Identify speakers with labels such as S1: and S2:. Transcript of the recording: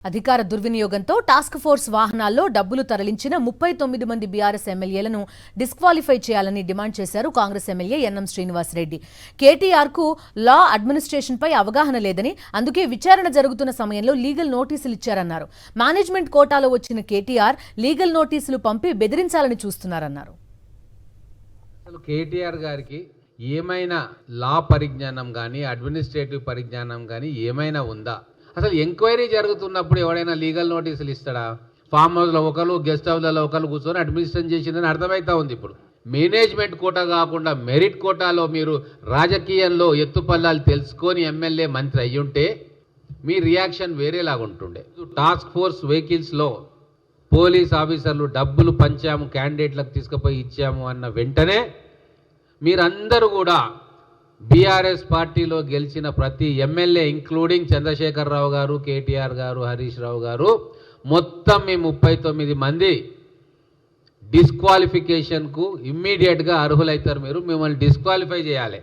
S1: అధికార దుర్వినియోగంతో task force వాహనాల్లో డబ్బులు తరలించిన 39 మంది బీఆర్ఎస్ ఎమ్మెల్యేలను డిస్క్వాలిఫై చేయాలని డిమాండ్ చేశారు కాంగ్రెస్ ఎమ్మెల్యే ఎన్ఎం శ్రీనివాసరెడ్డి. కేటీఆర్ కు లా అడ్మినిస్ట్రేషన్ పై అవగాహన లేదని, అందుకే విచారణ జరుగుతున్న సమయంలో లీగల్ నోటీసులు ఇచ్చారన్నారు. మేనేజ్మెంట్ కోటాలో వచ్చిన కేటీఆర్ లీగల్ నోటీసులు పంపి బెదిరించాలని చూస్తున్నారన్నారు.
S2: కేటీఆర్ గారికి ఏమైనా లా పరిజ్ఞానం కానీ అడ్మినిస్ట్రేటివ్ పరిజ్ఞానం కానీ ఏమైనా ఉందా? అసలు ఎంక్వైరీ జరుగుతున్నప్పుడు ఎవడైనా లీగల్ నోటీసులు ఇస్తాడా? ఫామ్ హౌస్లో ఒకరు, గెస్ట్ హౌస్లలో ఒకరు కూర్చొని అడ్మినిస్ట్రేషన్ చేసిందని అర్థమవుతా ఉంది. ఇప్పుడు మేనేజ్మెంట్ కోటా కాకుండా మెరిట్ కోటాలో మీరు రాజకీయంలో ఎత్తుపల్లాలు తెలుసుకొని ఎమ్మెల్యే మంత్రి అయ్యుంటే మీ రియాక్షన్ వేరేలాగా ఉంటుండే. టాస్క్ ఫోర్స్ వెహికల్స్లో పోలీస్ ఆఫీసర్లు డబ్బులు పంచాము, క్యాండిడేట్లకు తీసుకుపోయి ఇచ్చాము అన్న వెంటనే మీరందరూ కూడా బీఆర్ఎస్ పార్టీలో గెలిచిన ప్రతి ఎమ్మెల్యే ఇంక్లూడింగ్ చంద్రశేఖరరావు గారు, కేటీఆర్ గారు, హరీష్ రావు గారు మొత్తం మీ 39 మంది డిస్క్వాలిఫికేషన్కు ఇమ్మీడియట్గా అర్హులవుతారు. మిమ్మల్ని డిస్క్వాలిఫై చేయాలి.